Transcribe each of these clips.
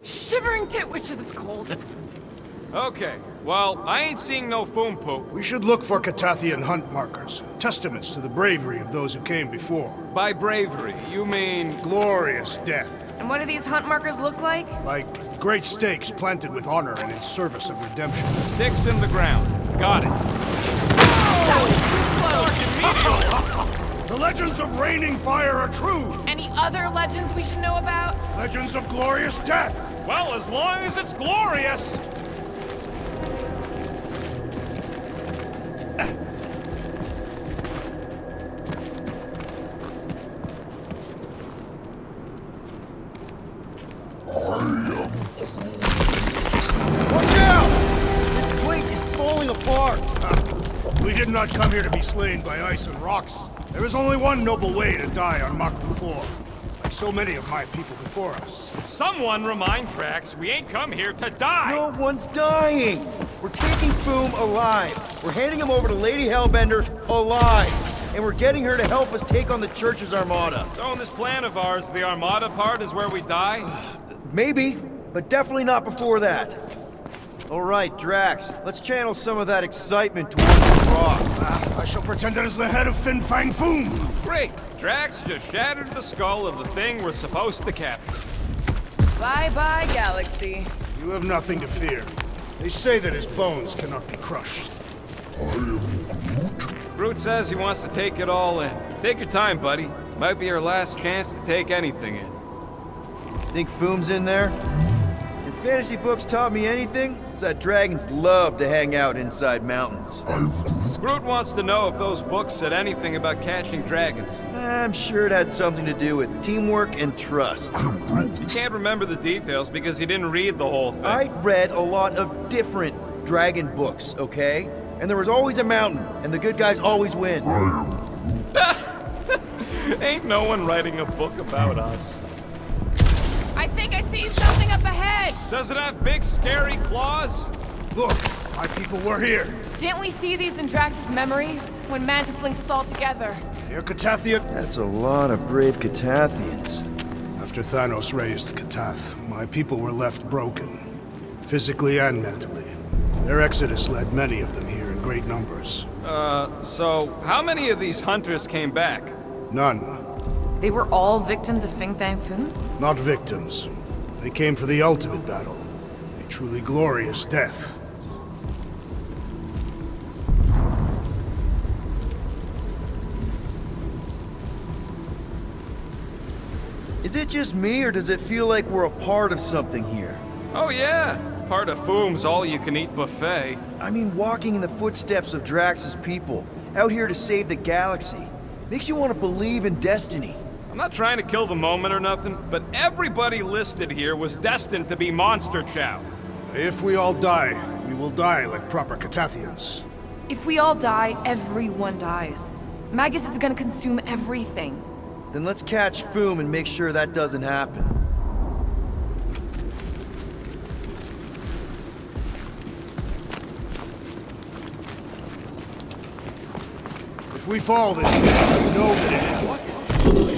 Shivering titwitch as it's called. Okay, well, I ain't seeing no foom poop. We should look for Catathian hunt markers, testaments to the bravery of those who came before. By bravery, you mean... Glorious death. And what do these hunt markers look like? Like great stakes planted with honor and in service of redemption. Sticks in the ground. Got it. The legends of raining fire are true! Any other legends we should know about? Legends of glorious death! Well, as long as it's glorious! Watch out! This place is falling apart! We did not come here to be slain by ice and rocks. There is only one noble way to die on Maklu 4, like so many of my people before us. Someone remind Trax we ain't come here to die! No one's dying! We're taking Foom alive. We're handing him over to Lady Hellbender alive. And we're getting her to help us take on the Church's armada. So in this plan of ours, the armada part is where we die? Maybe, but definitely not before that. All right, Drax, let's channel some of that excitement toward this rock. I shall pretend it is the head of Fin Fang Foom. Great! Drax just shattered the skull of the thing we're supposed to capture. Bye-bye, Galaxy. You have nothing to fear. They say that his bones cannot be crushed. Groot says he wants to take it all in. Take your time, buddy. Might be our last chance to take anything in. Think Foom's in there? If fantasy books taught me anything, it's that dragons love to hang out inside mountains. Groot wants to know if those books said anything about catching dragons. I'm sure it had something to do with teamwork and trust. He can't remember the details because he didn't read the whole thing. I read a lot of different dragon books, okay? And there was always a mountain, and the good guys always win. Ain't no one writing a book about us. I think I see something up ahead! Does it have big, scary claws? Look, my people were here. Didn't we see these in Drax's memories? When Mantis linked us all together? Here, Catathian. That's a lot of brave Catathians. After Thanos raised Catath, my people were left broken, physically and mentally. Their exodus led many of them here in great numbers. So how many of these hunters came back? None. They were all victims of Fin Fang Foom? Not victims. They came for the ultimate battle. A truly glorious death. Is it just me, or does it feel like we're a part of something here? Oh yeah, part of Foom's all-you-can-eat buffet. I mean, walking in the footsteps of Drax's people, out here to save the galaxy, makes you want to believe in destiny. I'm not trying to kill the moment or nothing, but everybody listed here was destined to be monster chow. If we all die, we will die like proper Catathians. If we all die, everyone dies. Magus is gonna consume everything. Then let's catch Foom and make sure that doesn't happen. If we fall this day, know that it is... What?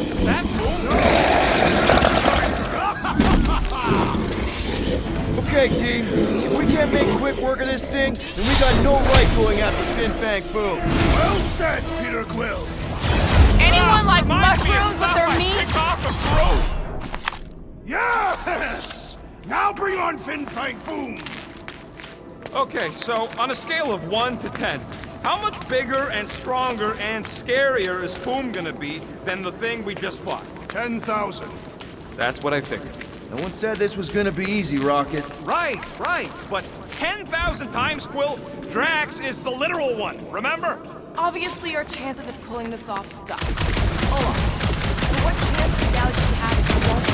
Is that Foom? Okay, team. If we can't make quick work of this thing, then we got no right going after Fin Fang Foom. Well said, Peter Quill. Anyone like mushrooms with their meat? Yes! Now bring on Fin Fang Foom! Okay, so on a scale of 1 to 10, how much bigger and stronger and scarier is Foom gonna be than the thing we just fought? 10,000. That's what I figured. No one said this was gonna be easy, Rocket. Right, but 10,000 times, Quill, Drax is the literal one, remember? Obviously, our chances of pulling this off suck. Hold on. And what chance does the galaxy have if it won't?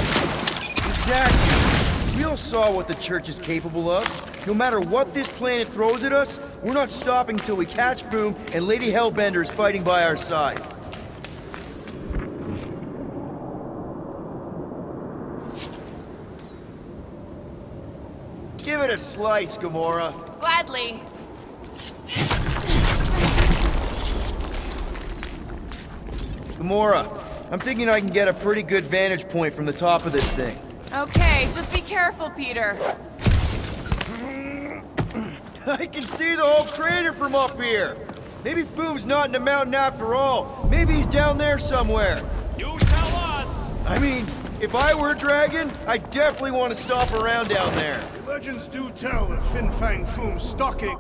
Exactly. We all saw what the Church is capable of. No matter what this planet throws at us, we're not stopping till we catch Foom and Lady Hellbender is fighting by our side. Give it a slice, Gamora. Gladly. Gamora, I'm thinking I can get a pretty good vantage point from the top of this thing. Okay, just be careful, Peter. I can see the whole crater from up here. Maybe Foom's not in the mountain after all. Maybe he's down there somewhere. You tell us! I mean, if I were a dragon, I definitely want to stop around down there. The legends do tell of Fin Fang Foom stalking...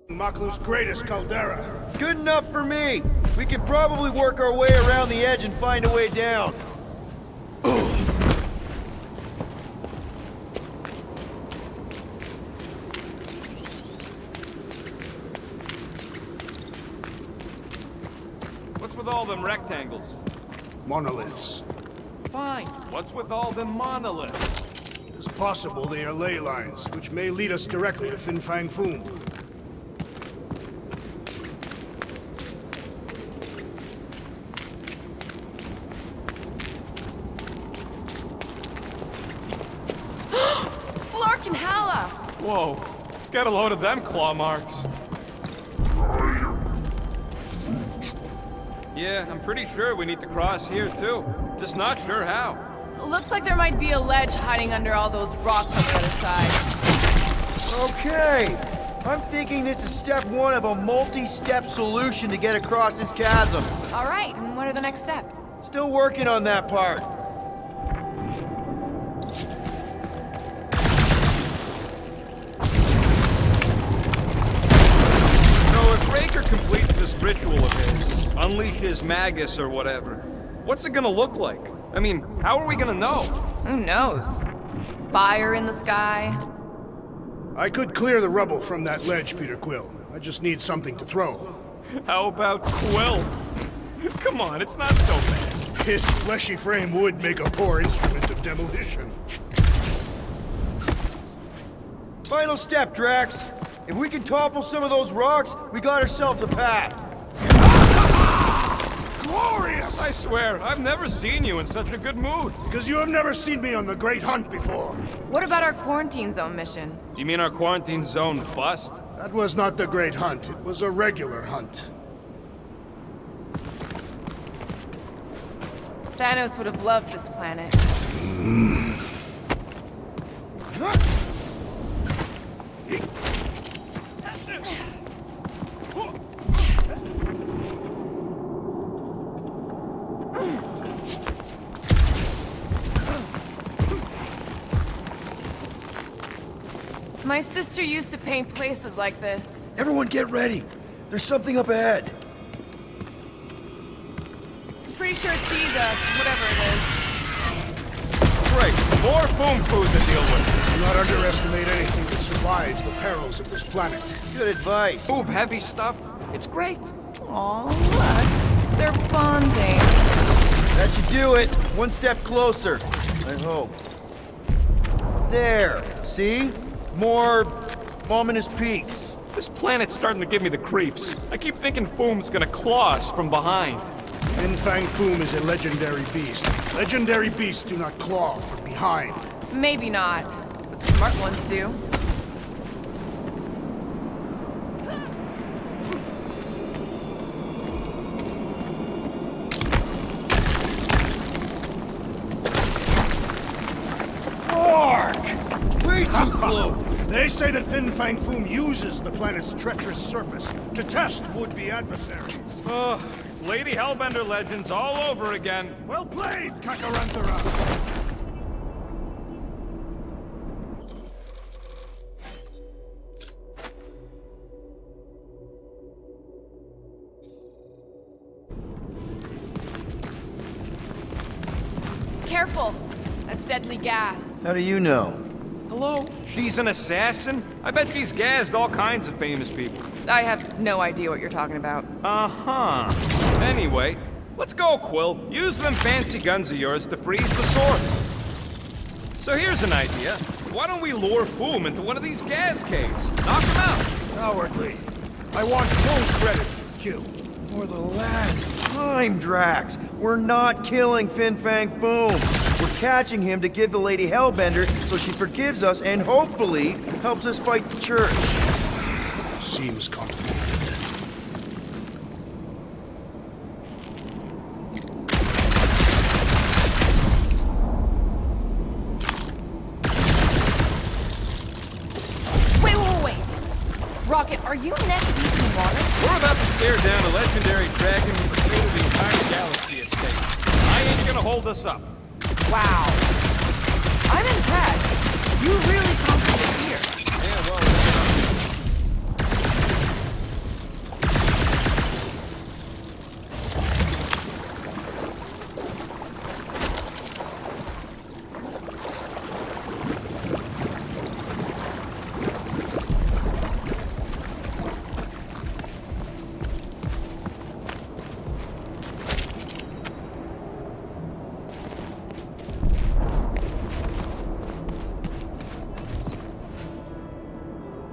Maklu's greatest caldera. Good enough for me. We can probably work our way around the edge and find a way down. What's with all them rectangles? Monoliths. Fine. What's with all them monoliths? It's possible they are ley lines, which may lead us directly to Fin Fang Foom. Whoa, get a load of them claw marks. Yeah, I'm pretty sure we need to cross here too. Just not sure how. Looks like there might be a ledge hiding under all those rocks on the other side. Okay. I'm thinking this is step one of a multi-step solution to get across this chasm. All right, and what are the next steps? Still working on that part. Completes this ritual of his, unleashes Magus or whatever. What's it gonna look like? I mean, how are we gonna know? Who knows? Fire in the sky? I could clear the rubble from that ledge, Peter Quill. I just need something to throw. How about Quill? Come on, it's not so bad. His fleshy frame would make a poor instrument of demolition. Final step, Drax. If we can topple some of those rocks, we got ourselves a path. Glorious! I swear, I've never seen you in such a good mood. Because you have never seen me on the Great Hunt before. What about our quarantine zone mission? You mean our quarantine zone bust? That was not the Great Hunt. It was a regular hunt. Thanos would have loved this planet. My sister used to paint places like this. Everyone get ready. There's something up ahead. Pretty sure it sees us, whatever it is. Great, more foom food to deal with. Do not underestimate anything that survives the perils of this planet. Good advice. Move heavy stuff. It's great. Aw, look. They're bonding. That should do it. One step closer. I hope. There. See? More ominous peaks. This planet's starting to give me the creeps. I keep thinking Foom's gonna claw us from behind. Fin Fang Foom is a legendary beast. Legendary beasts do not claw from behind. Maybe not, but smart ones do. Way too close. They say that Fin Fang Foom uses the planet's treacherous surface to test would-be adversaries. Oh, it's Lady Hellbender legends all over again. Well played, Kakarantara! Careful! That's deadly gas. How do you know? Hello? She's an assassin? I bet she's gassed all kinds of famous people. I have no idea what you're talking about. Uh-huh. Anyway, let's go, Quill. Use them fancy guns of yours to freeze the source. So here's an idea. Why don't we lure Foom into one of these gas caves? Knock him out. Cowardly. I want full credit for kill. For the last time, Drax, we're not killing Fin Fang Foom. We're catching him to give the Lady Hellbender so she forgives us and hopefully helps us fight the church. Seems complicated. Rocket, are you neck deep in water? We're about to stare down a legendary dragon with the fate of the entire galaxy at stake. I ain't gonna hold us up. Wow. I'm impressed. You really conquered it here. Yeah, well,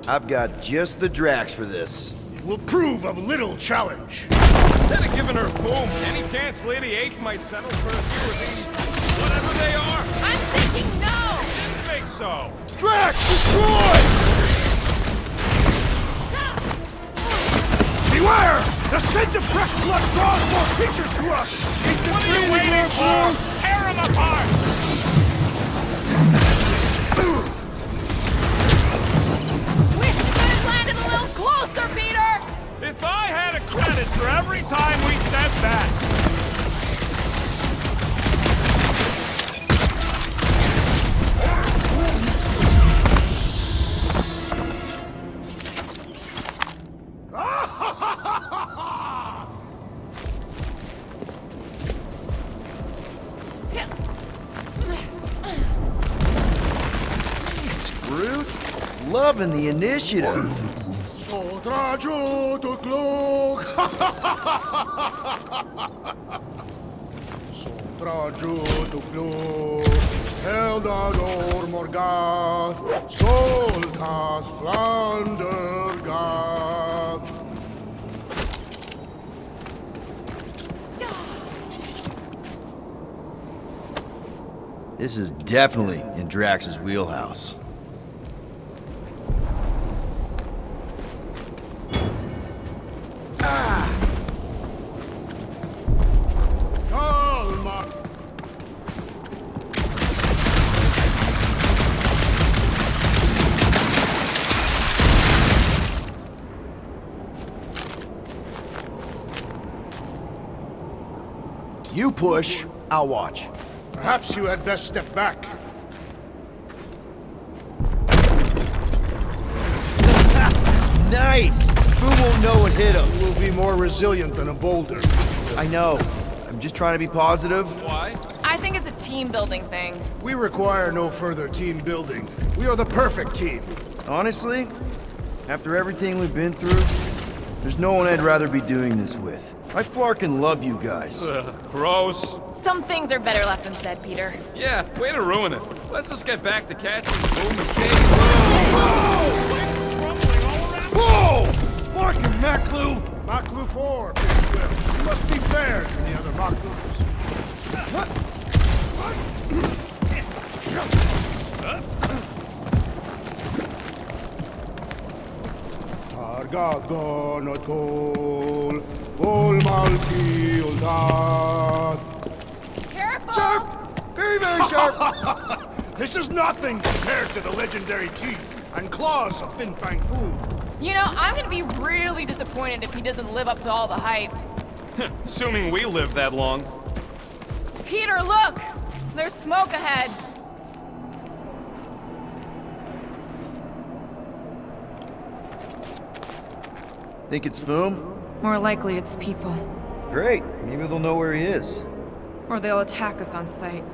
I've got just the Drax for this. It will prove of little challenge. instead of giving her boom, any chance Lady H might settle for a few of these, whatever they are? I'm thinking no! Didn't think so. Drax, destroy! Beware! The scent of fresh blood draws more creatures to us! What are you waiting for? Tear them apart! Wish you could have landed a little closer, Peter! If I had a credit for every time we said that. Groot, loving the initiative. Sodrajo to Glog! Sodrajo to Glog! Eldador Morgath! Solkath Flandergath! This is definitely in Drax's wheelhouse. Calma! You push, I'll watch. Perhaps you had best step back. Nice! Who won't know what hit him? You will be more resilient than a boulder. I know. I'm just trying to be positive. Why? I think it's a team-building thing. We require no further team building. We are the perfect team. Honestly, after everything we've been through, there's no one I'd rather be doing this with. I flarkin' love you guys. Gross. Some things are better left unsaid, Peter. Yeah, way to ruin it. Let's just get back to catching boom and saving. Whoa! Markin Maklu! Maklu 4, Big Will. You must be fair to the other Maklus. Targago not goal, full malki uldath. Careful! Sharp! Very, very sharp! This is nothing compared to the legendary teeth and claws of Fin Fang Foom. You know, I'm gonna be really disappointed if he doesn't live up to all the hype. Assuming we live that long. Peter, look! There's smoke ahead. Think it's Foom? More likely it's people. Great. Maybe they'll know where he is. Or they'll attack us on sight.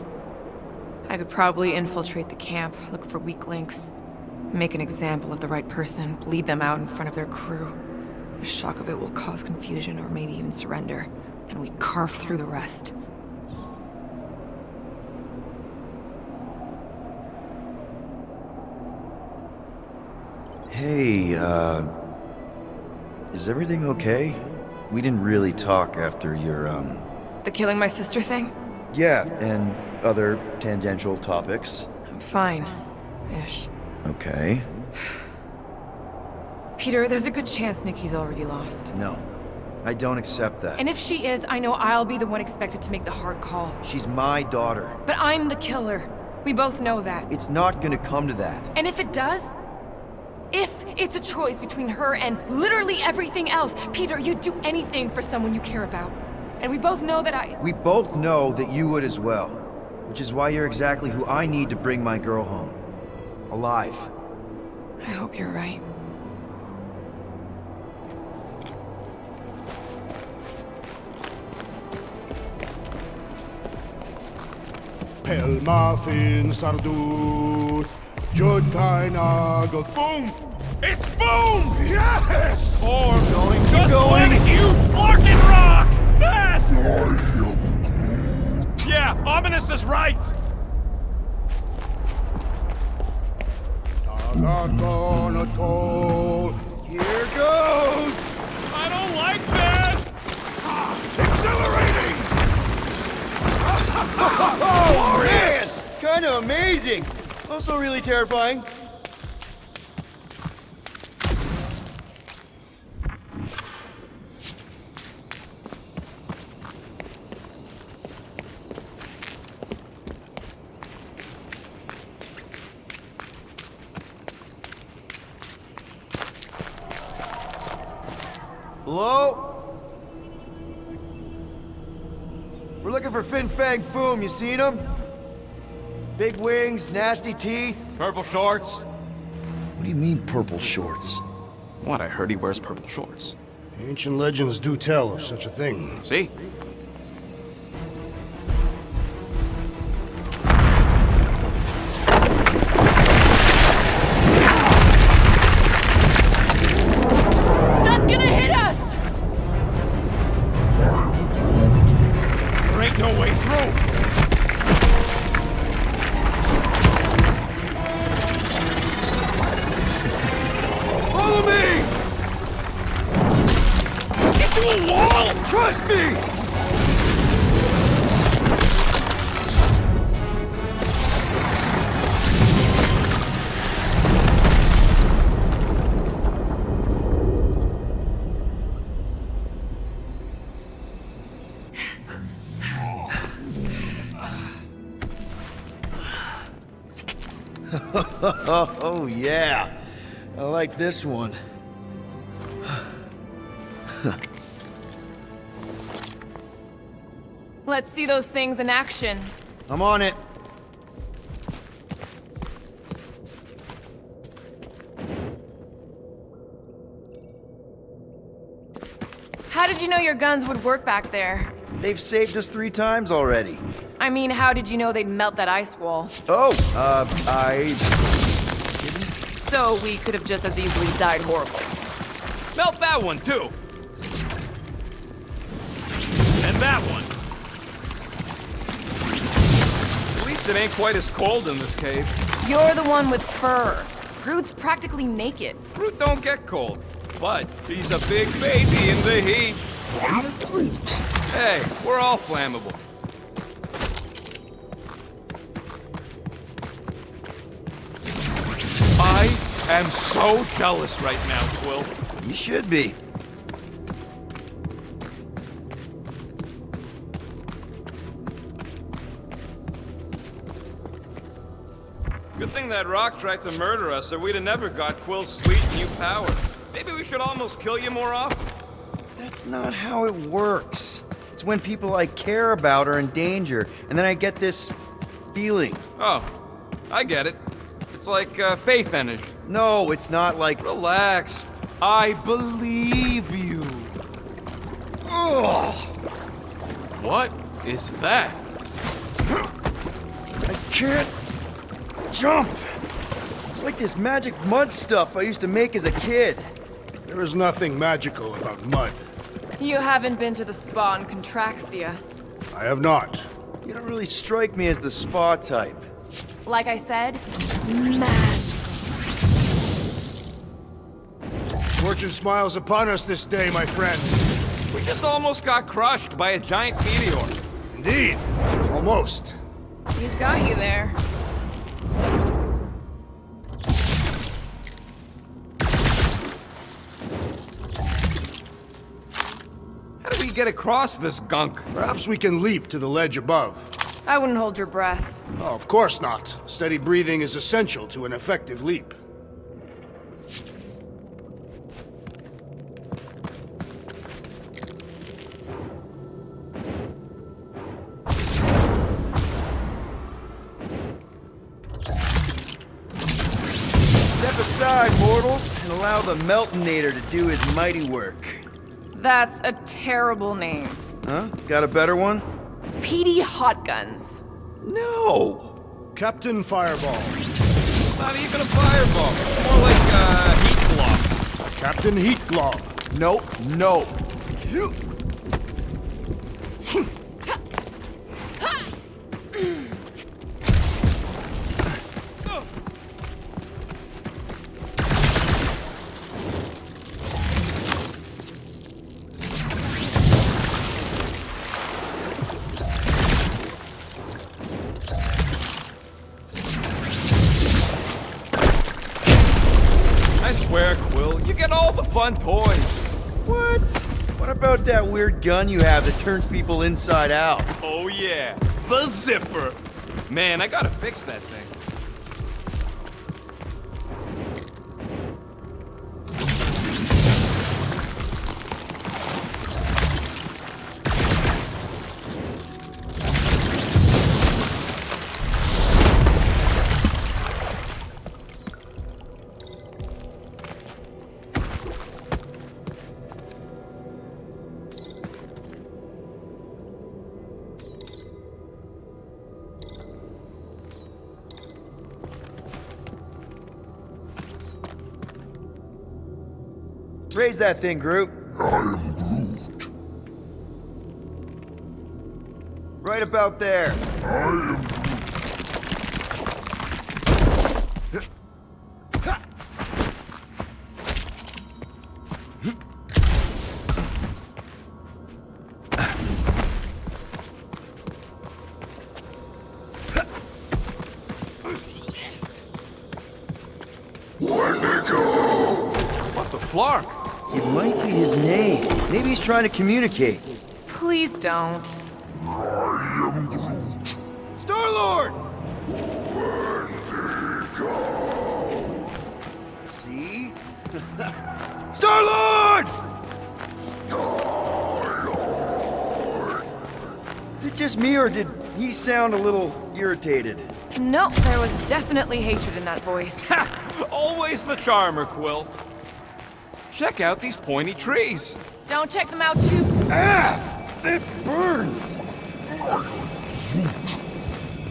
I could probably infiltrate the camp, look for weak links, make an example of the right person, bleed them out in front of their crew. The shock of it will cause confusion or maybe even surrender, and we carve through the rest. Hey, is everything okay? We didn't really talk after your, The killing my sister thing? Yeah, and other tangential topics. I'm fine. Ish. Okay. Peter, there's a good chance Nikki's already lost. No, I don't accept that. And if she is, I know I'll be the one expected to make the hard call. She's my daughter. But I'm the killer. We both know that. It's not gonna come to that. And if it does? If it's a choice between her and literally everything else, Peter, you'd do anything for someone you care about. And we both know that We both know that you would as well. Which is why you're exactly who I need to bring my girl home. Alive. I hope you're right. Pelma fin sardur, jud kainagel. Boom! It's boom! Yes! Or Going, keep just going. like you fucking rock! Fast! Yeah, Ominous is right! Tagargon call. Here goes! I don't like this! Accelerating! Oh, man! Kinda amazing! Also really terrifying. Hello? We're looking for Fin Fang Foom, you seen him? Big wings, nasty teeth. Purple shorts? What do you mean, purple shorts? What, I heard he wears purple shorts. Ancient legends do tell of such a thing. See? That's gonna hit us! There ain't no way through! Follow me! Get to a wall! Trust me! Oh, yeah. I like this one. Let's see those things in action. I'm on it. How did you know your guns would work back there? They've saved us 3 times already. I mean, how did you know they'd melt that ice wall? Oh, I... So we could have just as easily died horribly. Melt that one, too! And that one! At least it ain't quite as cold in this cave. You're the one with fur. Groot's practically naked. Groot don't get cold, but he's a big baby in the heat. Hey, we're all flammable. I am so jealous right now, Quill. You should be. Good thing that rock tried to murder us, or we'd have never got Quill's sweet new power. Maybe we should almost kill you more often. That's not how it works. It's when people I care about are in danger, and then I get this feeling. Oh, I get it. It's like faith energy. No, it's not like... Relax. I believe you. Ugh! What is that? I can't jump. It's like this magic mud stuff I used to make as a kid. There is nothing magical about mud. You haven't been to the spa in Contraxia. I have not. You don't really strike me as the spa type. Like I said, magical. Fortune smiles upon us this day, my friends. We just almost got crushed by a giant meteor. Indeed. Almost. He's got you there. How do we get across this gunk? Perhaps we can leap to the ledge above. I wouldn't hold your breath. Oh, of course not. Steady breathing is essential to an effective leap. Step aside, mortals, and allow the Meltonator to do his mighty work. That's a terrible name. Huh? Got a better one? Petey Hotguns. No! Captain Fireball. Not even a fireball. More like a heat block. Captain Heat Glob. Nope, no. I swear, Quill, you get all the fun toys. What? What about that weird gun you have that turns people inside out? Oh yeah, the zipper. Man, I gotta fix that thing. Raise that thing, Groot. I am Groot. Right about there. I am Groot. What the flark? It might be his name. Maybe he's trying to communicate. Please don't. I am Groot. Star-Lord! See? Star-Lord! Is it just me, or did he sound a little irritated? No, there was definitely hatred in that voice. Ha! Always the charmer, Quill. Check out these pointy trees. Don't check them out too. Ah! It burns!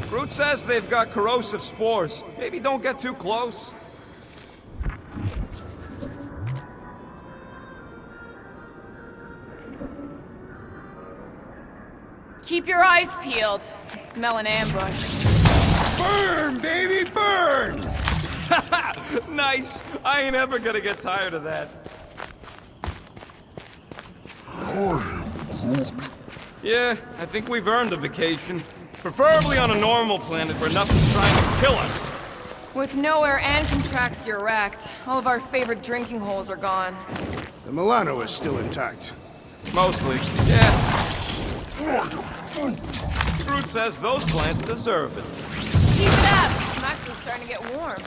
Groot says they've got corrosive spores. Maybe don't get too close. Keep your eyes peeled. I smell an ambush. Burn, baby, burn! Nice. I ain't ever gonna get tired of that. I am Groot. Yeah, I think we've earned a vacation. Preferably on a normal planet where nothing's trying to kill us. With nowhere and Contraxia wrecked, all of our favorite drinking holes are gone. The Milano is still intact. Mostly, yeah. Groot says those plants deserve it. Keep it up! It's actually starting to get warm.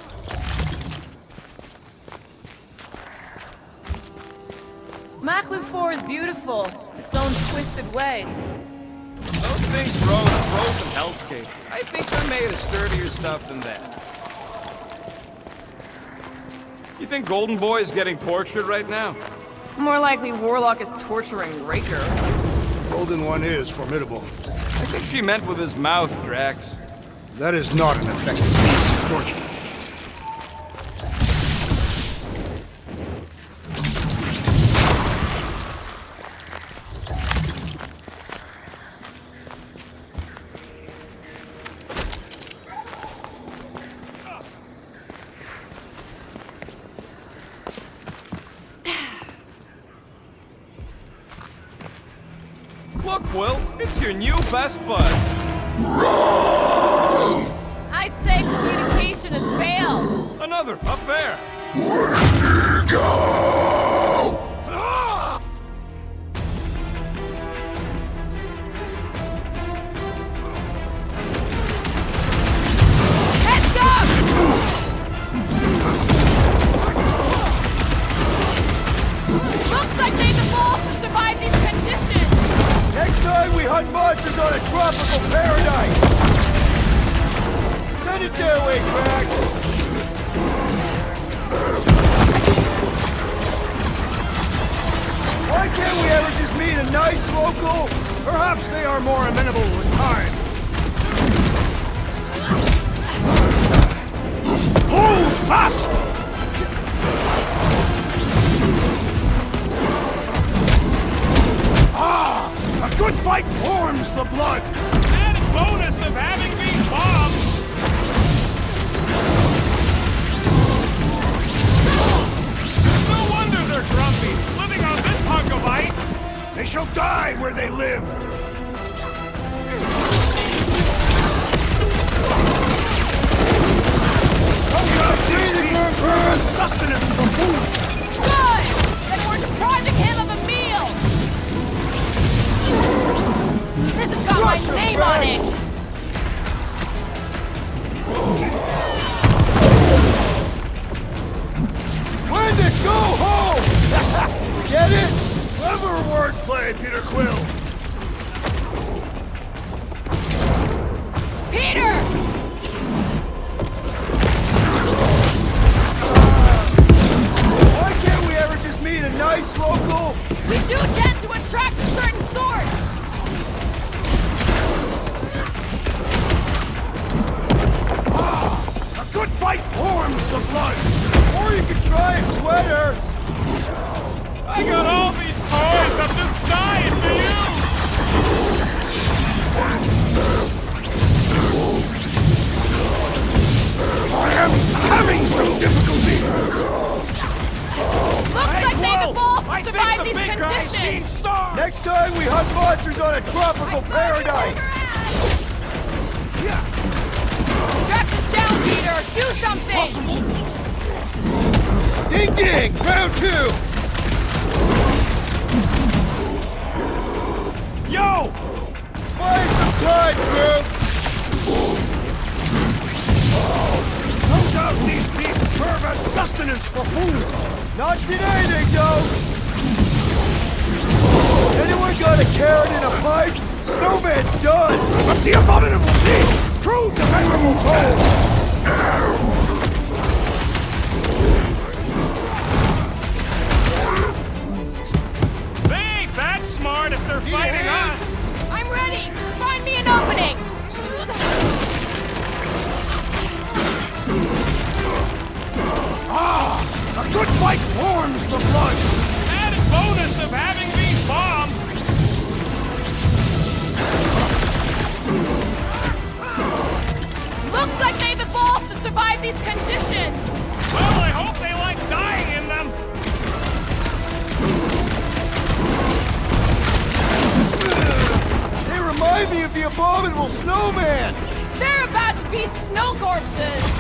Maklu 4 is beautiful, its own twisted way. Those things grow in a frozen hellscape. I think they're made of sturdier stuff than that. You think Golden Boy is getting tortured right now? More likely Warlock is torturing Raker. Golden One is formidable. I think she meant with his mouth, Drax. That is not an effective means of torture. Quill. It's your new best bud. I'd say communication has failed. Another, up there. Heads up! Looks like they've evolved to survive these conditions. Next time we hunt monsters on a tropical paradise! Send it their way, Max! Why can't we ever just meet a nice local? Perhaps they are more amenable with time. Hold fast! Ah! A good fight warms the blood! Added bonus of having these bombs. No wonder they're grumpy, living on this hunk of ice. They shall die where they lived! Sustenance for food! Good! Then we're depriving him of a meal! This has got my name on it! When to go home! Get it? Clever wordplay, Peter Quill! Peter! Why can't we ever just meet a nice local? We do tend to attract a certain sort! A good fight warms the blood! Or you could try a sweater! I got all these toys. I'm just dying for you. I am having some difficulty! Looks like they've evolved to I survive think the these big guy's seen conditions! stars. Next time we hunt monsters on a tropical paradise! Track us down, Peter! Do something! Ding ding! Round two! Yo! Buy some time, group! No doubt these beasts serve as sustenance for food! Not today, they don't! Anyone got a carrot in a pipe? Snowman's done! But the abominable beast proved a memorable foe! They ain't that smart if they're fighting us. I'm ready! Just find me an opening! Ah! A good fight warms the blood! Added bonus of having these bombs. Looks like they've evolved to survive these conditions! Well, I hope they like dying in them. They remind me of the abominable snowman! They're about to be snow corpses!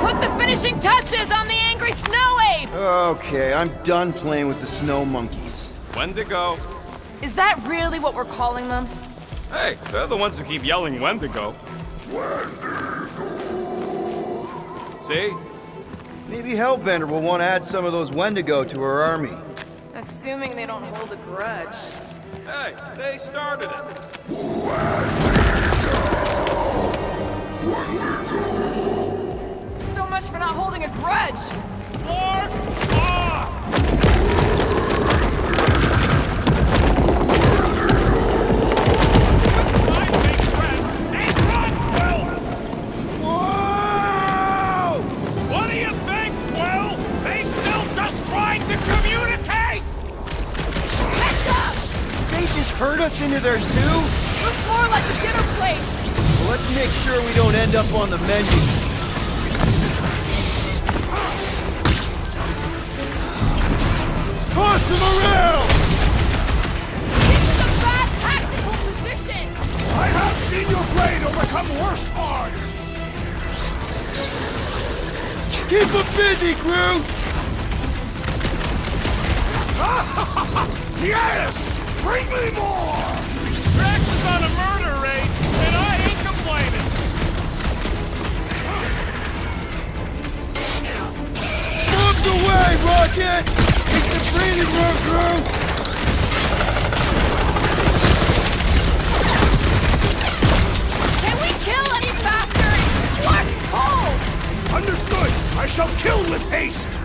Put the finishing touches on the angry snow ape! Okay, I'm done playing with the snow monkeys. Wendigo. Is that really what we're calling them? Hey, they're the ones who keep yelling Wendigo. See? Maybe Hellbender will want to add some of those Wendigo to her army. Assuming they don't hold a grudge. Hey, they started it. So much for not holding a grudge! Floor off! My big friends, they run, Quill! Whoa! What do you think, Quill? They still just trying to communicate! Heads up! They just herd us into their zoo? Looks more like a dinner plate! Well, let's make sure we don't end up on the menu. Toss him around! This is a bad tactical position! I have seen your blade overcome worse odds! Keep him busy, Groot! Yes! Bring me more! Drax is on a murder raid, and I ain't complaining. Moves away, Rocket! Take the breathing room, Groot! Can we kill any faster? What? Cold! Understood! I shall kill with haste!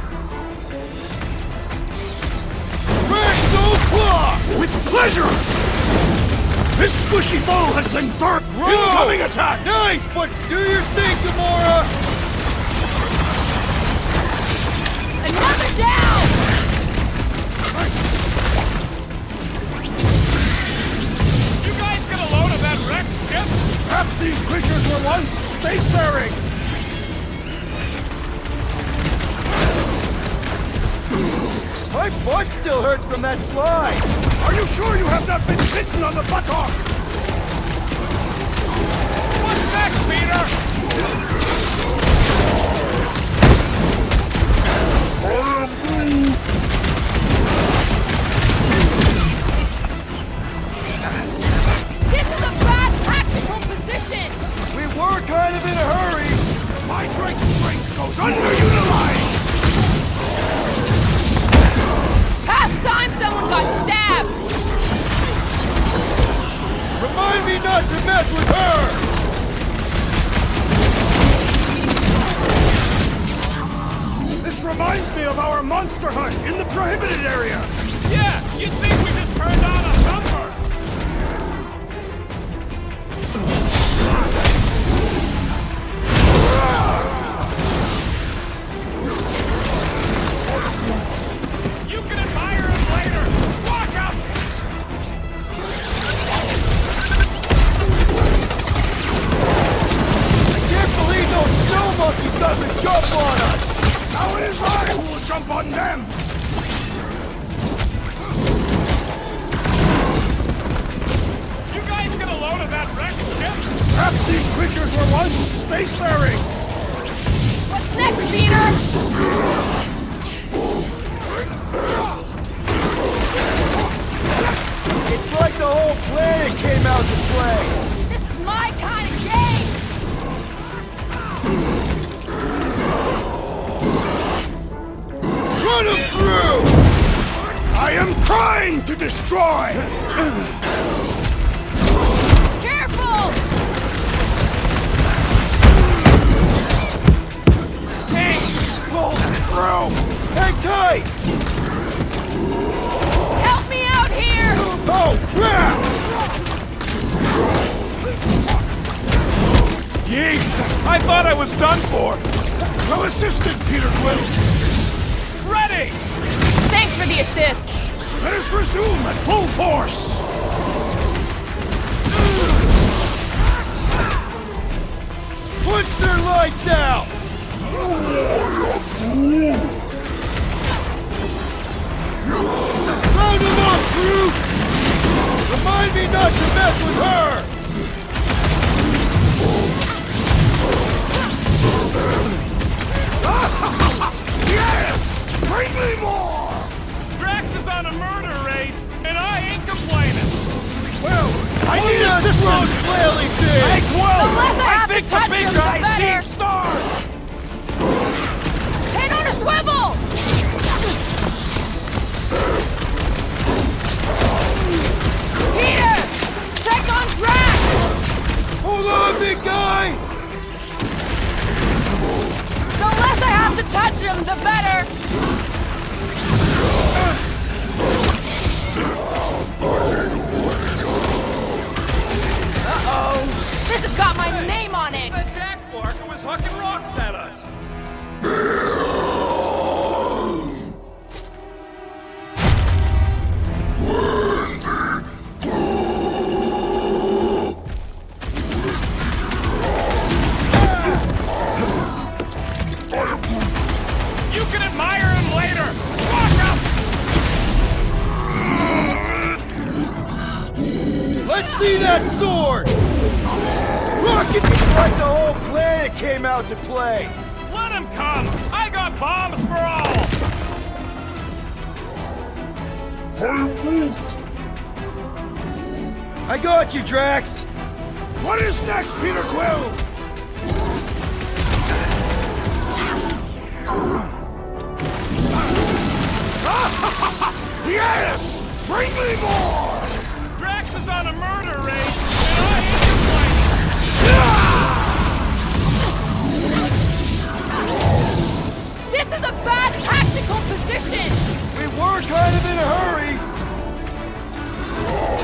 With pleasure! This squishy foe has been incoming attack! Nice, but do your thing, Gamora! Another down! You guys get a load of that wrecked ship? Perhaps these creatures were once spacefaring! My butt still hurts from that slide! Are you sure you have not been bitten on the buttock? What's next, Peter? This is a bad tactical position! We were kind of in a hurry! My great strength goes underutilized! Past time someone got stabbed! Remind me not to mess with her! This reminds me of our monster hunt in the prohibited area! Yeah, you'd think we just turned on a thumper. You can admire him later. Squawk up! I can't believe those snow monkeys got the jump on us! Now it is I who will jump on them! You guys get a load of that wrecked ship? Perhaps these creatures were once spacefaring! What's next, Peter? It's like the whole planet came out to play! This is my kind of game! Run him through! I am trying to destroy! Careful! Hey! Pull through! Hang tight! Help me out here! Oh, crap! Yeet! I thought I was done for. Well assisted, Peter Quill! Ready! Thanks for the assist! Let us resume at full force! Punch their lights out! Round them up, Groot! Remind me not to mess with her! Yes! Bring me more! Drax is on a murder raid, and I ain't complaining. Well, I Hold need that assistance! flaily thing! Hey, Quill! The less I have to think touch the big him, the guy's better. seeing stars! Head on a swivel! Peter! Check on Drax! Hold on, big guy! The less I have to touch him, the better! Uh-oh! This has got my name on it! That Jack Barker was hucking rocks at us. You can admire him later. Let's see that sword! Rocket! It's like the whole planet came out to play! Let him come! I got bombs for all! I'm Groot! I got you, Drax! What is next, Peter Quill? Yes! Bring me more! Drax is on a murder race, and I ain't complaining! This is a bad tactical position! We were kind of in a hurry!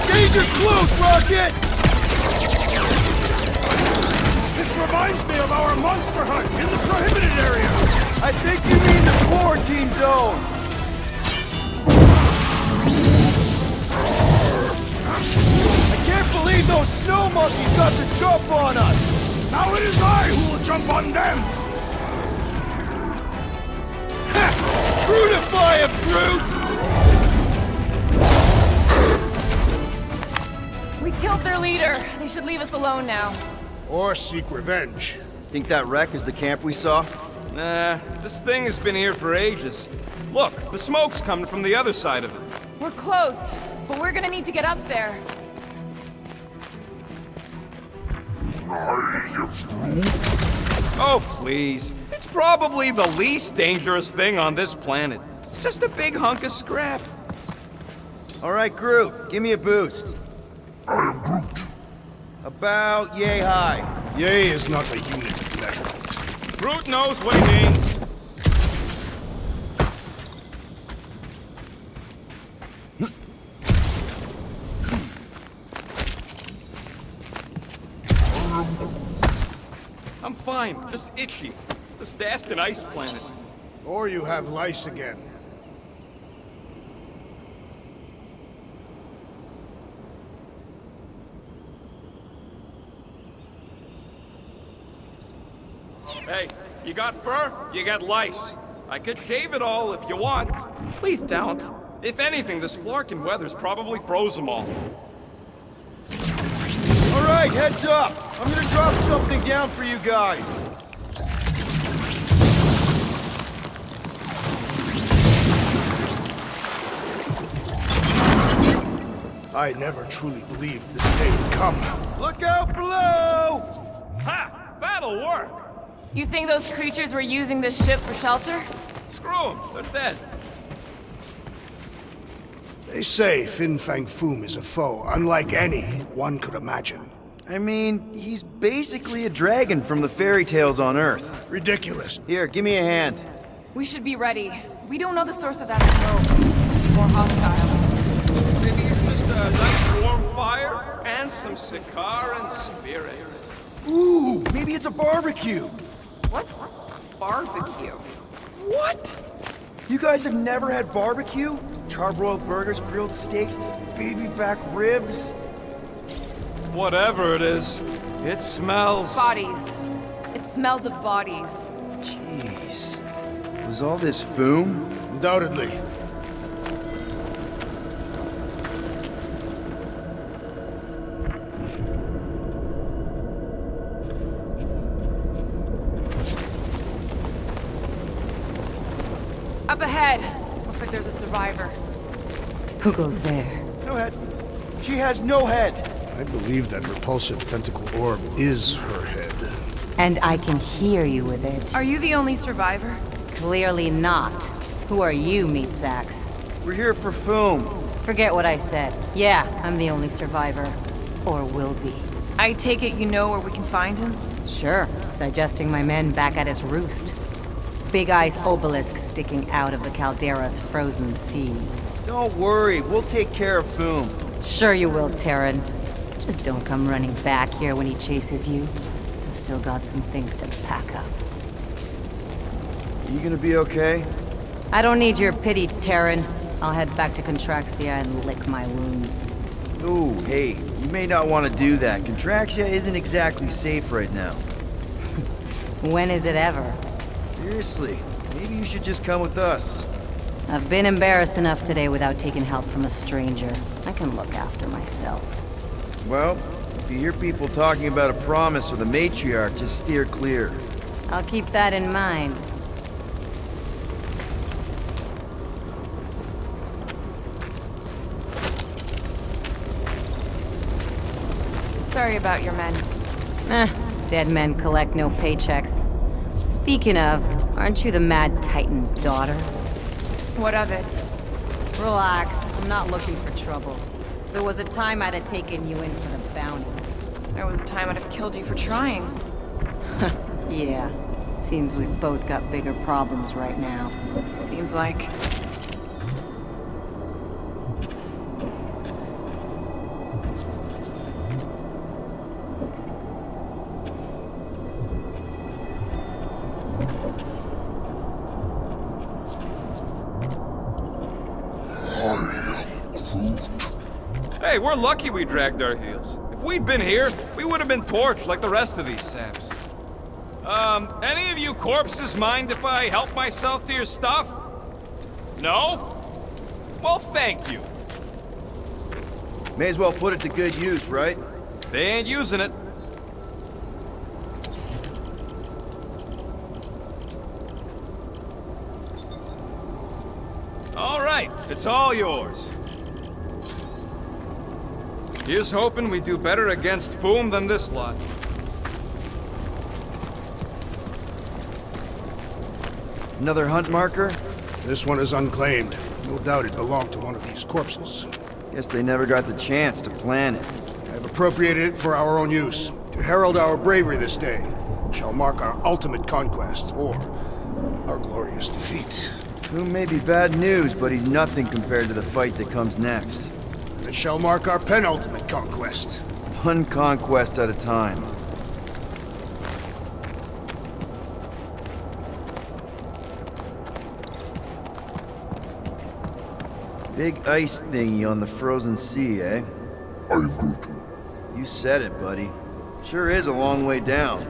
Danger close, Rocket! This reminds me of our monster hunt in the prohibited area! I think you mean the quarantine zone! I can't believe those snow monkeys got the jump on us! Now it is I who will jump on them! Ha! Brutify him, Groot! We killed their leader. They should leave us alone now. Or seek revenge. Think that wreck is the camp we saw? Nah, this thing has been here for ages. Look, the smoke's coming from the other side of it. We're close, but we're gonna need to get up there. I am Groot. Oh, please. It's probably the least dangerous thing on this planet. It's just a big hunk of scrap. All right, Groot, give me a boost. I am Groot. About yay high. Yay is not a unit of measurement. Groot knows what he means. I'm fine, just itchy. It's the Staston ice planet. Or you have lice again. Hey, you got fur, you got lice. I could shave it all if you want. Please don't. If anything, this Flarkin weather's probably froze them all. All right, heads up. I'm gonna drop something down for you guys. I never truly believed this day would come. Look out below! Ha! That'll work! You think those creatures were using this ship for shelter? Screw them, they're dead. They say Fin Fang Foom is a foe unlike any one could imagine. I mean, he's basically a dragon from the fairy tales on Earth. Ridiculous. Here, give me a hand. We should be ready. We don't know the source of that smoke. Need more hostiles. Maybe it's just a nice warm fire and some Sakaran spirits. Ooh, maybe it's a barbecue. What's barbecue? What? You guys have never had barbecue? Charbroiled burgers, grilled steaks, baby back ribs? Whatever it is, it smells. Bodies. It smells of bodies. Jeez. Was all this Foom? Undoubtedly. Up ahead. Looks like there's a survivor. Who goes there? No head. She has no head. I believe that repulsive tentacle orb is her head. And I can hear you with it. Are you the only survivor? Clearly not. Who are you, meat sacks? We're here for Foom. Forget what I said. Yeah, I'm the only survivor. Or will be. I take it you know where we can find him? Sure. Digesting my men back at his roost. Big Eye's obelisk sticking out of the Caldera's frozen sea. Don't worry, we'll take care of Foom. Sure you will, Terran. Just don't come running back here when he chases you. I've still got some things to pack up. You gonna be okay? I don't need your pity, Terran. I'll head back to Contraxia and lick my wounds. Ooh, hey, you may not want to do that. Contraxia isn't exactly safe right now. When is it ever? Seriously, maybe you should just come with us. I've been embarrassed enough today without taking help from a stranger. I can look after myself. Well, if you hear people talking about a promise or the matriarch, just steer clear. I'll keep that in mind. Sorry about your men. Dead men collect no paychecks. Speaking of, aren't you the Mad Titan's daughter? What of it? Relax, I'm not looking for trouble. There was a time I'd have taken you in for the bounty. There was a time I'd have killed you for trying. Yeah, seems we've both got bigger problems right now. Seems like. Hey, we're lucky we dragged our heels. If we'd been here, we would have been torched like the rest of these saps. Any of you corpses mind if I help myself to your stuff? No? Well, thank you. May as well put it to good use, right? They ain't using it. All right, it's all yours. Here's hoping we do better against Foom than this lot. Another hunt marker? This one is unclaimed. No doubt it belonged to one of these corpses. Guess they never got the chance to plan it. I've appropriated it for our own use. To herald our bravery this day shall mark our ultimate conquest, or our glorious defeat. Who may be bad news, but he's nothing compared to the fight that comes next. And it shall mark our penultimate conquest. One conquest at a time. Big ice thingy on the frozen sea, eh? I am Groot. You said it, buddy. Sure is a long way down.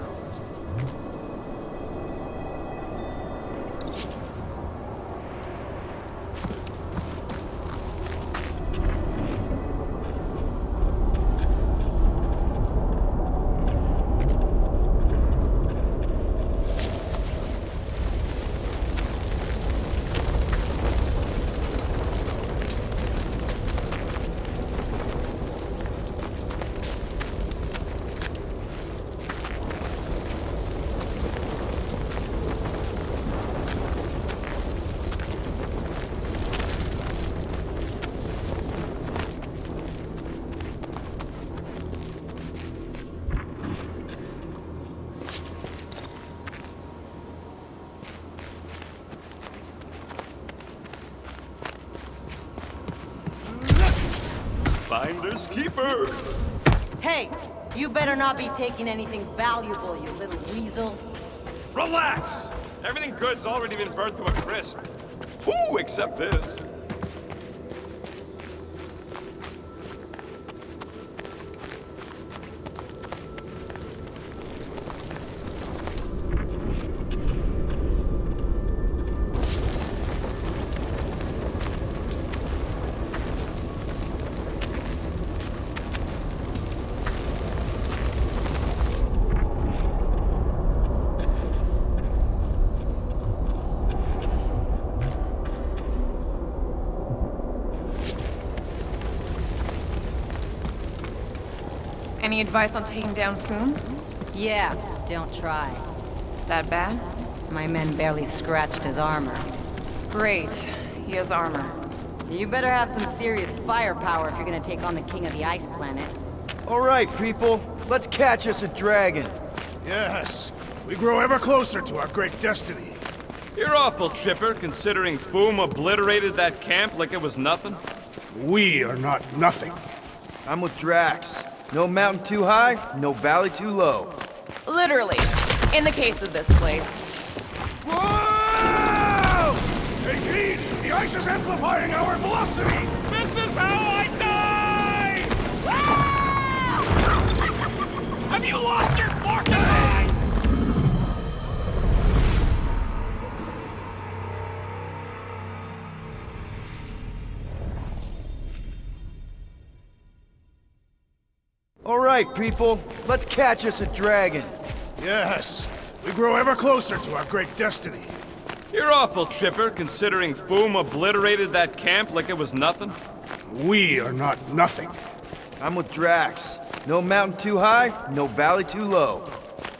Finders keepers. Hey, you better not be taking anything valuable, you little weasel. Relax! Everything good's already been burnt to a crisp. Whew, except this. Any advice on taking down Foom? Yeah, don't try. That bad? My men barely scratched his armor. Great. He has armor. You better have some serious firepower if you're gonna take on the king of the ice planet. All right, people. Let's catch us a dragon. Yes, we grow ever closer to our great destiny. You're awful chipper, considering Foom obliterated that camp like it was nothing. We are not nothing. I'm with Drax. No mountain too high, no valley too low. Literally. In the case of this place. Whoa! Take heed! The ice is amplifying our velocity! This is how I die! Have you lost your fork eye? right, people. Let's catch us a dragon. Yes, we grow ever closer to our great destiny. You're awful chipper, considering Foom obliterated that camp like it was nothing. We are not nothing. I'm with Drax. No mountain too high, no valley too low.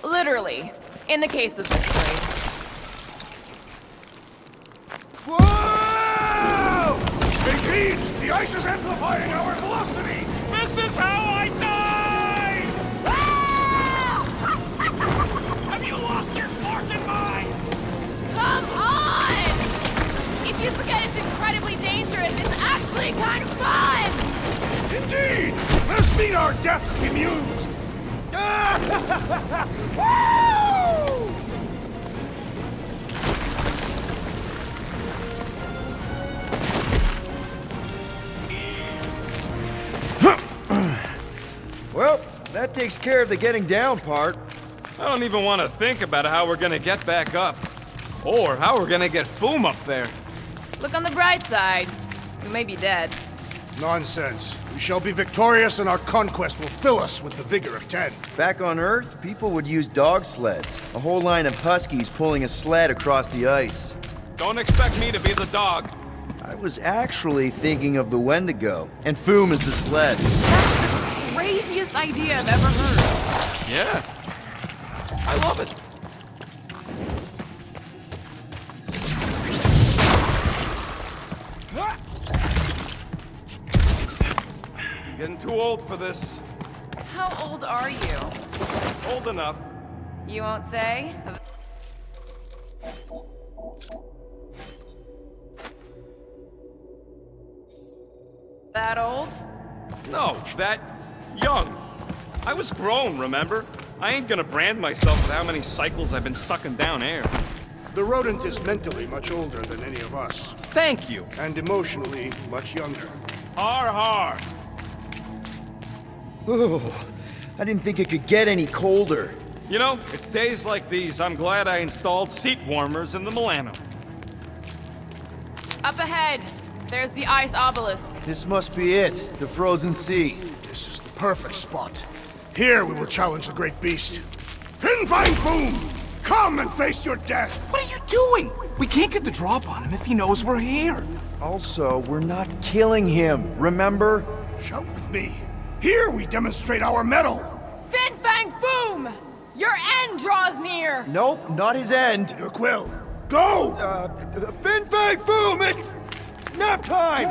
Literally. In the case of this place. Whoa! Indeed, the ice is amplifying our velocity! This is how I die! Have you lost your fucking mind? Come on! If you forget it's incredibly dangerous, it's actually kind of fun! Indeed! Let us meet our deaths bemused! Woo! Well, that takes care of the getting down part. I don't even want to think about how we're gonna get back up. Or how we're gonna get Foom up there. Look on the bright side. We may be dead. Nonsense. We shall be victorious and our conquest will fill us with the vigor of 10. Back on Earth, people would use dog sleds. A whole line of huskies pulling a sled across the ice. Don't expect me to be the dog. I was actually thinking of the Wendigo, and Foom is the sled. Craziest idea I've ever heard. Yeah. I love it. Getting too old for this. How old are you? Old enough. You won't say? That old? No, that young. I was grown, remember? I ain't gonna brand myself with how many cycles I've been sucking down air. The rodent is mentally much older than any of us, Thank you. and emotionally much younger. Har har. Ooh, I didn't think it could get any colder. You know, it's days like these I'm glad I installed seat warmers in the Milano. Up ahead. There's the ice obelisk. This must be it, the frozen sea. This is the perfect spot. Here we will challenge the great beast. Fin Fang Foom! Come and face your death! What are you doing? We can't get the drop on him if he knows we're here. Also, we're not killing him, remember? Shout with me. Here we demonstrate our mettle! Fin Fang Foom! Your end draws near! Nope, not his end. Your quill. Go! Fin Fang Foom, it's nap time!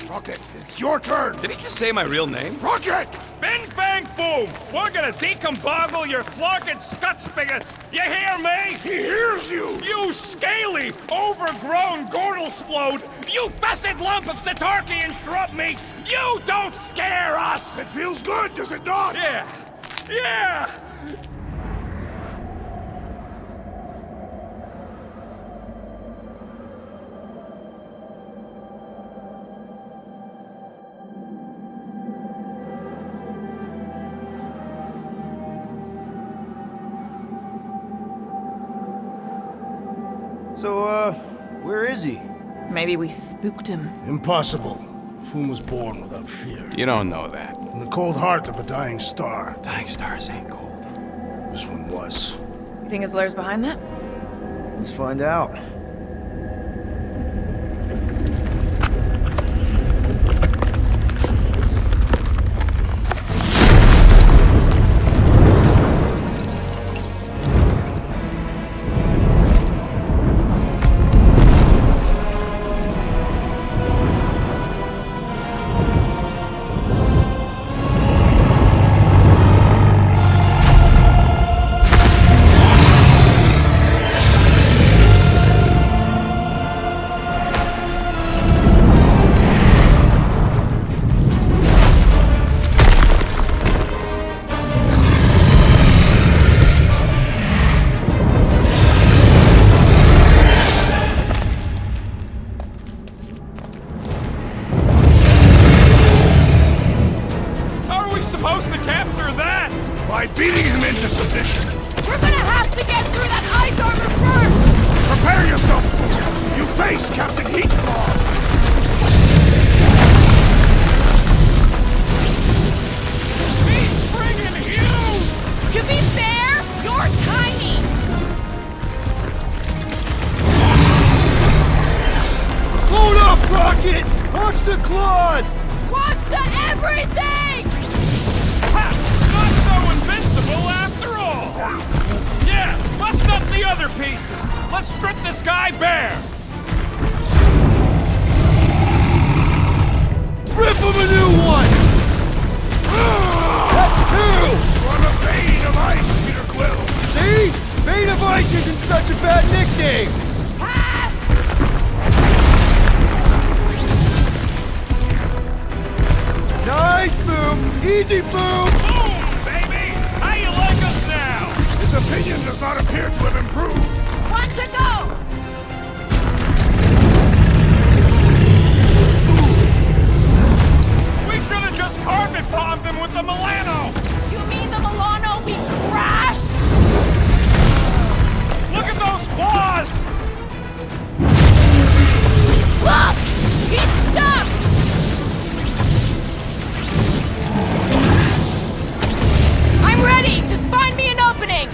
Rocket, it's your turn! Did he just say my real name? Rocket! Fin Fang Foom! We're gonna decomboggle your flunking scut spigots! You hear me? He hears you! You scaly, overgrown gordle-splode! You fessed lump of Satarkian shrub meat! You don't scare us! It feels good, does it not? Yeah! Yeah! So, where is he? Maybe we spooked him. Impossible. Foom was born without fear. You don't know that. In the cold heart of a dying star. Dying stars ain't cold. This one was. You think his lair's behind that? Let's find out. supposed to capture that? By beating him into submission. We're gonna have to get through that ice armor first! Prepare yourself, fool! You face Captain Heatclaw! other pieces! Let's strip this guy bare! Rip him a new one! That's two! On a vein of ice, Peter Quill! See? Vein of Ice isn't such a bad nickname! Pass! Nice, Boom! Easy, Boom! Boom, baby! How you like us now? His opinion does not appear to have improved. One to go! We should have just carpet bombed them with the Milano! You mean the Milano we crashed? Look at those claws! Look! He's stuck! I'm ready! Just find me an opening!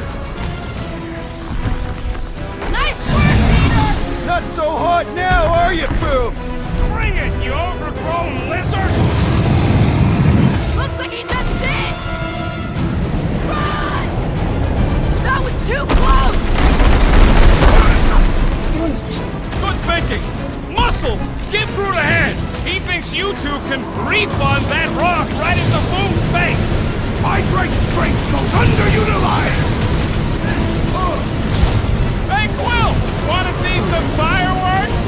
Nice work, Peter! Not so hot now, are you, Boom? Bring it, you overgrown lizard! Looks like he just did! Run! That was too close! Good thinking! Muscles! Give Groot a hand! He thinks you two can refund that rock right into Boom's face! My great strength goes underutilized! Hey, Quill! Wanna see some fireworks?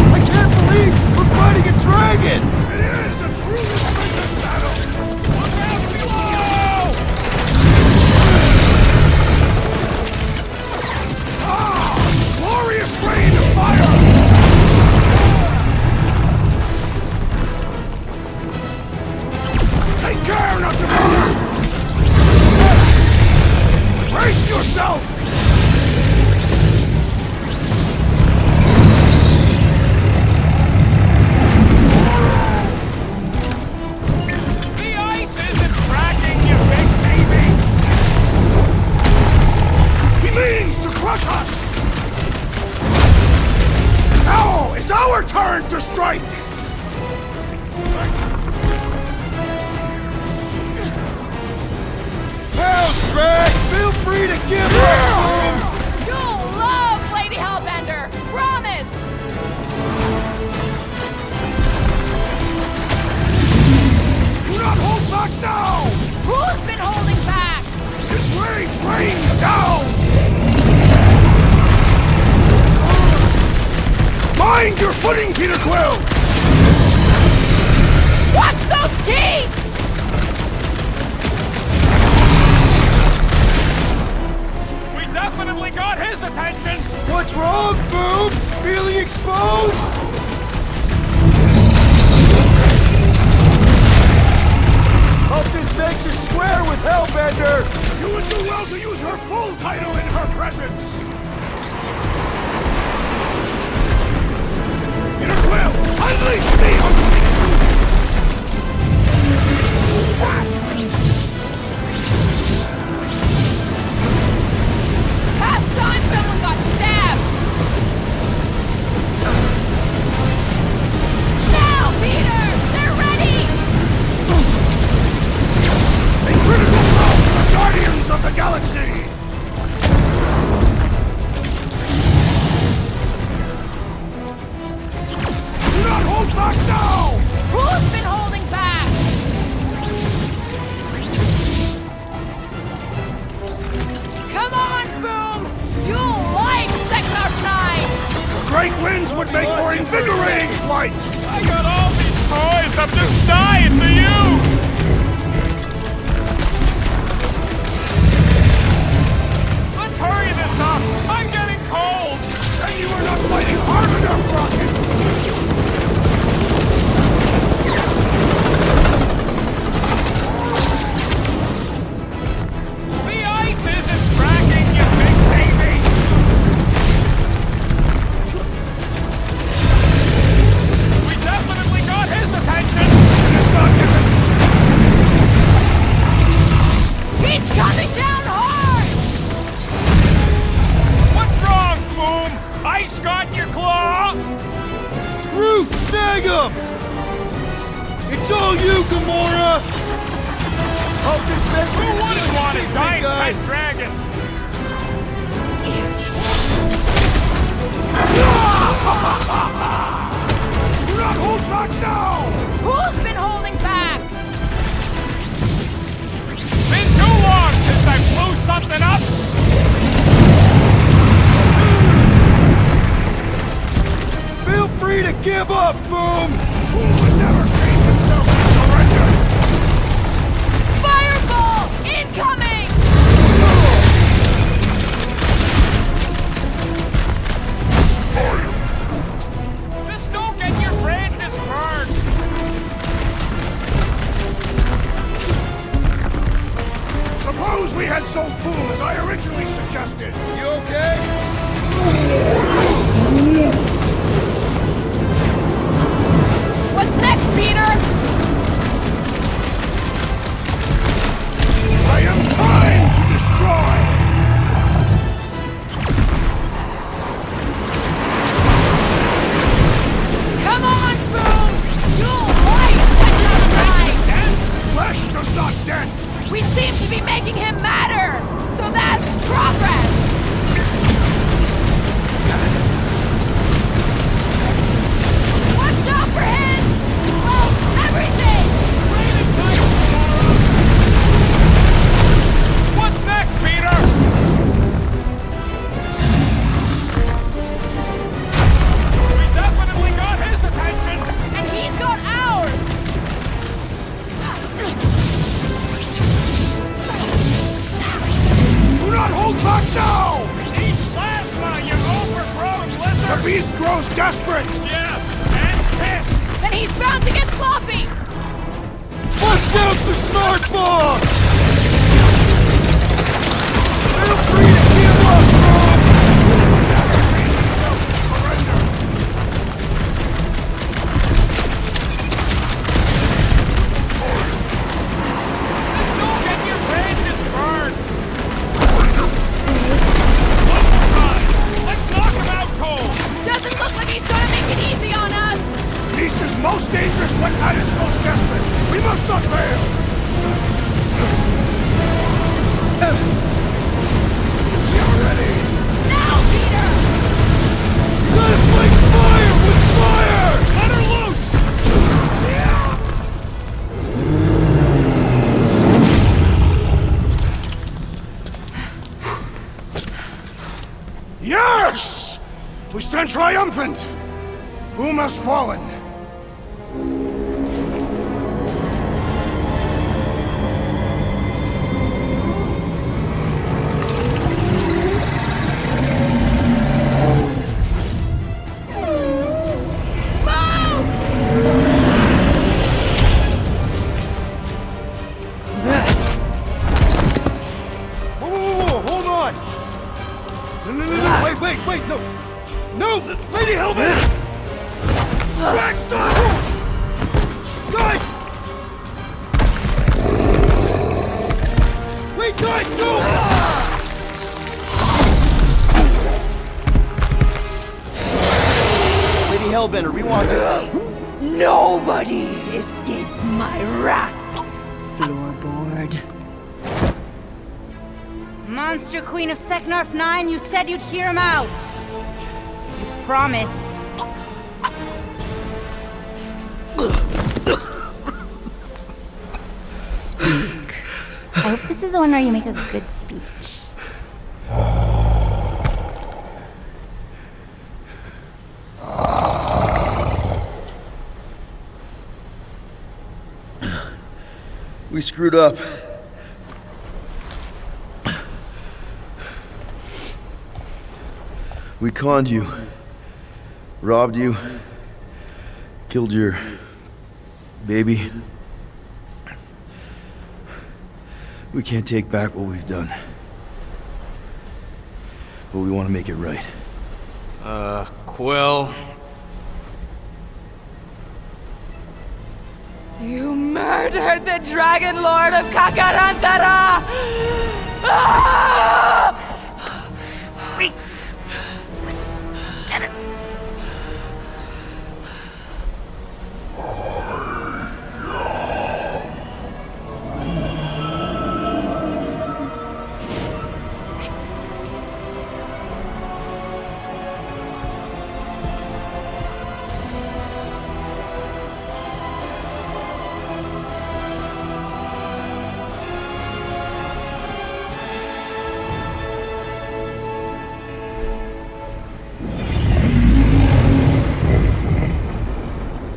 I can't believe we're fighting a dragon! It is the truly tremendous battle! Look out below! Glorious rain of fire! Take care not to burn! Brace yourself! The ice isn't cracking, you big baby! He means to crush us! Now is our turn to strike! Pounce, Drag! Feel free to give up, Boom! You'll love Lady Hellbender! Promise! Do not hold back now! Who's been holding back? This rage rains down! Mind your footing, Peter Quill! Watch those teeth! We definitely got his attention! What's wrong, Boom? Feeling exposed? Hope this makes us square with Hellbender! You would do well to use her full title in her presence! Peter Quill, unleash me onto these ruins! Past time someone got stabbed! Now, Peter! They're ready! A critical blow for the Guardians of the Galaxy! Do not hold back now! Who's been holding back? Come on, Boom! You'll like Sector 9! Great winds would make for invigorating flight! I got all these toys I'm just dying to use! Let's hurry this up! I'm getting cold! Then you are not fighting hard enough, Rocket! The ice isn't cracking, you big baby! We definitely got his attention! It is not his... He's coming down hard! What's wrong, Boom? Ice got your claw? Groot, snag him! It's all you, Gamora! Help this man! Who wouldn't want a Big giant guy. pet dragon? Do not hold back now! Who's been holding back? Been too long since I blew something up. Feel free to give up, Boom! Fool would never shame himself to surrender! Fireball incoming! Just don't get your branches burned. Suppose we had sold Fool as I originally suggested. You okay? What's next, Peter? I am time to destroy! Come on, Boom! You'll fight tonight! Flesh does not dent! We seem to be making him matter! So that's progress! Watch out for him! Oh, everything! What's next, Peter? We definitely got his attention. And he's got ours! Do not hold back now! Eat plasma, you overgrown The lizard. beast grows desperate! Yeah, and pissed. And he's bound to get sloppy! Bust out the smart bomb! Feel free to give up, Boom! Never shame himself to surrender! Just don't get your branches burned. Let's knock him out cold. Doesn't look like he's gonna make it easy on us! Beast is most dangerous when at its most desperate. We must not fail! We are ready! Now, Peter! You gotta fight fire with fire! Let her loose. Yes! We stand triumphant! Fool has fallen. Whoa, hold on! No, wait, no! No, Lady Hellbender! Drax, stop! Guys! Wait, guys, don't! Lady Hellbender, we want to... Nobody escapes my wrath, floorboard. Monster Queen of Seknarf 9, you said you'd hear him out. You promised. Speak. I hope this is the one where you make a good speech. We screwed up. We conned you, robbed you, killed your baby. We can't take back what we've done. But we want to make it right. Quill. You murdered the Dragon Lord of Kakarantara! Ah!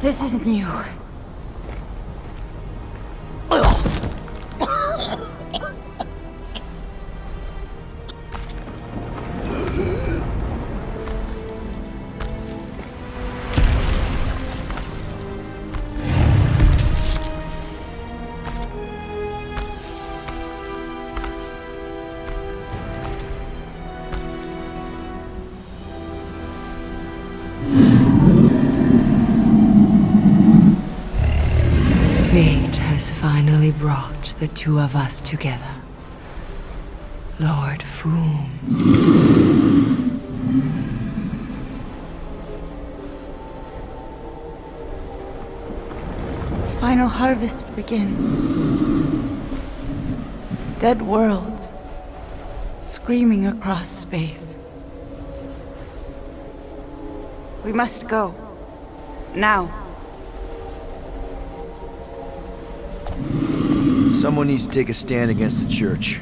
This is new. Fate has finally brought the two of us together. Lord Foom. The final harvest begins. Dead worlds screaming across space. We must go. Now. Someone needs to take a stand against the church.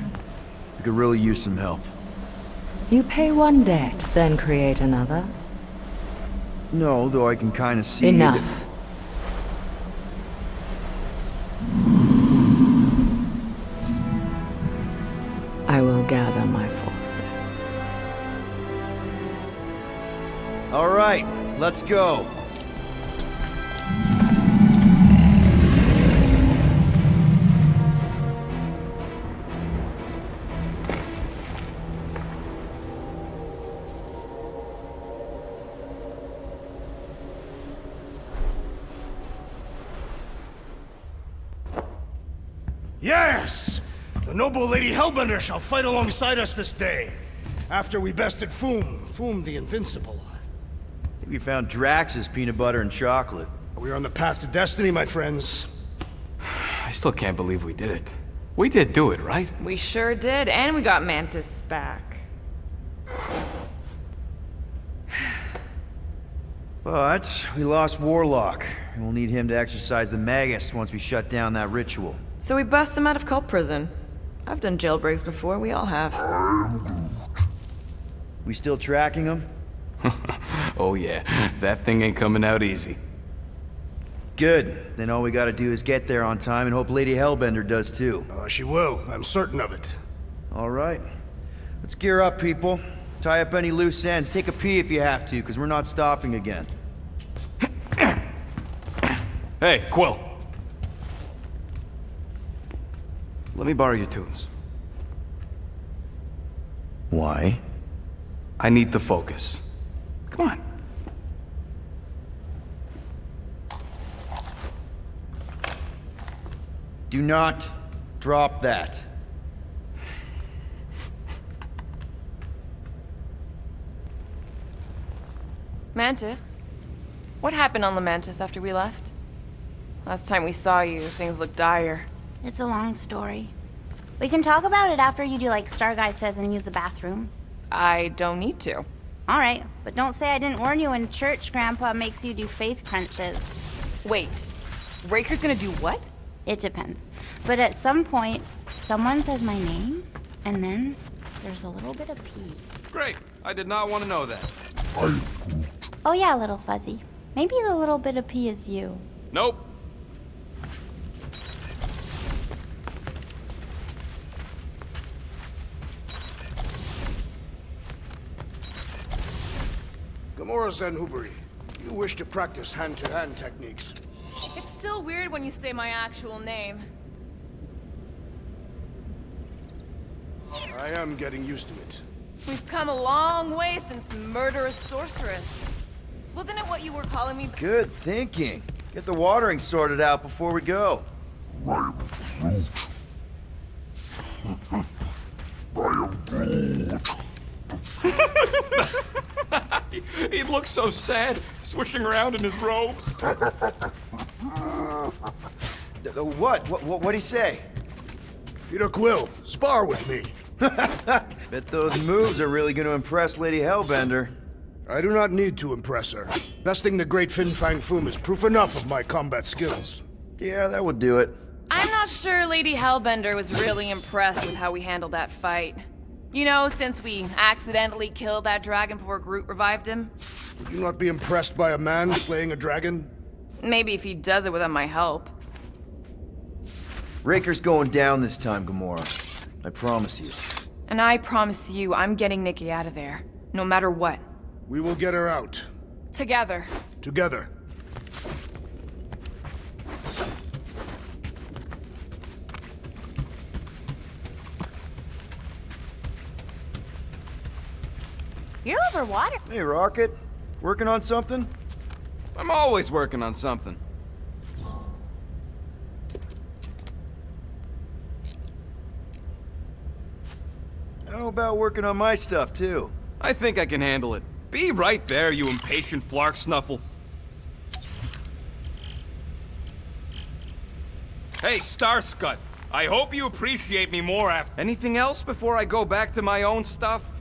We could really use some help. You pay one debt, then create another. No, though I can kind of see Enough. I will gather my forces. All right, let's go. Yes! The noble Lady Hellbender shall fight alongside us this day. After we bested Foom the Invincible. I think we found Drax's peanut butter and chocolate. We are on the path to destiny, my friends. I still can't believe we did it. We did do it, right? We sure did, and we got Mantis back. But we lost Warlock, and we'll need him to exercise the Magus once we shut down that ritual. So we bust him out of cult prison. I've done jailbreaks before, we all have. We still tracking him? Oh yeah, that thing ain't coming out easy. Good. Then all we gotta do is get there on time and hope Lady Hellbender does too. She will. I'm certain of it. All right. Let's gear up, people. Tie up any loose ends. Take a pee if you have to, because we're not stopping again. Hey, Quill. Let me borrow your tunes. Why? I need to focus. Come on. Do not drop that. Mantis? What happened on the Mantis after we left? Last time we saw you, things looked dire. It's a long story. We can talk about it after you do like Star Guy says and use the bathroom. I don't need to. All right, but don't say I didn't warn you when church Grandpa makes you do faith crunches. Wait, Raker's gonna do what? It depends. But at some point, someone says my name, and then there's a little bit of pee. Great. I did not want to know that. Oh yeah, little fuzzy. Maybe the little bit of pee is you. Nope. Gamora Zenhuberi, you wish to practice hand-to-hand techniques. It's still weird when you say my actual name. I am getting used to it. We've come a long way since Murderous Sorceress. Wasn't it what you were calling me? Good thinking. Get the watering sorted out before we go. He looks so sad, swishing around in his robes. What'd he say? Peter Quill, spar with me. Bet those moves are really gonna impress Lady Hellbender. I do not need to impress her. Besting the great Fin Fang Foom is proof enough of my combat skills. Yeah, that would do it. I'm not sure Lady Hellbender was really impressed with how we handled that fight. You know, since we accidentally killed that dragon before Groot revived him. Would you not be impressed by a man slaying a dragon? Maybe if he does it without my help. Raker's going down this time, Gamora. I promise you. And I promise you, I'm getting Nikki out of there. No matter what. We will get her out. Together. Together. You're over water. Hey, Rocket. Working on something? I'm always working on something. How about working on my stuff, too? I think I can handle it. Be right there, you impatient flark snuffle. Hey, Starscut. I hope you appreciate me more after... Anything else before I go back to my own stuff?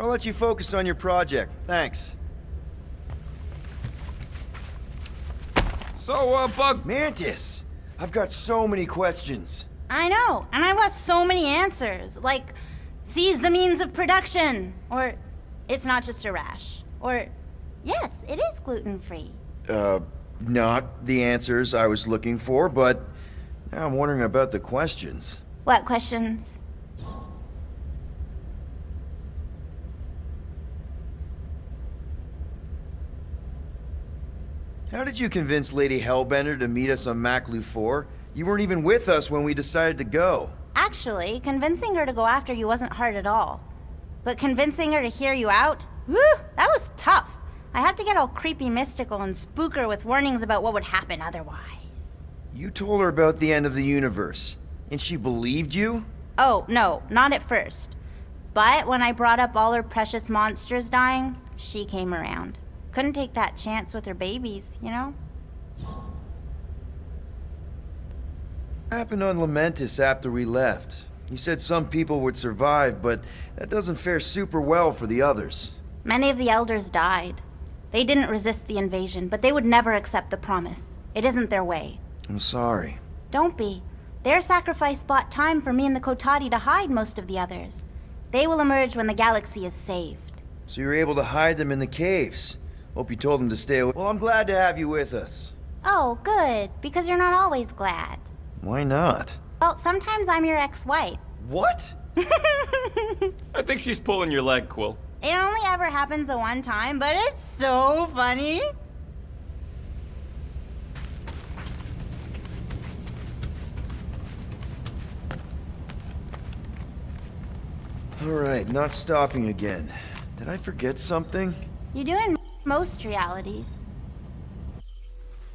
I'll let you focus on your project. Thanks. So, Bug... Mantis! I've got so many questions. I know, and I've got so many answers. Like, seize the means of production. Or, it's not just a rash. Or, yes, it is gluten-free. Not the answers I was looking for, but now I'm wondering about the questions. What questions? How did you convince Lady Hellbender to meet us on Maklu 4? You weren't even with us when we decided to go. Actually, convincing her to go after you wasn't hard at all. But convincing her to hear you out? Whew, that was tough. I had to get all creepy mystical and spook her with warnings about what would happen otherwise. You told her about the end of the universe, and she believed you? Oh, no, not at first. But when I brought up all her precious monsters dying, she came around. Couldn't take that chance with her babies, you know? What happened on Lamentis after we left? You said some people would survive, but that doesn't fare super well for the others. Many of the elders died. They didn't resist the invasion, but they would never accept the promise. It isn't their way. I'm sorry. Don't be. Their sacrifice bought time for me and the Kotati to hide most of the others. They will emerge when the galaxy is saved. So you're able to hide them in the caves. Hope you told them to stay away. Well, I'm glad to have you with us. Oh, good, because you're not always glad. Why not? Well, sometimes I'm your ex-wife. What? I think she's pulling your leg, Quill. It only ever happens the one time, but it's so funny. All right, not stopping again. Did I forget something? You do in most realities.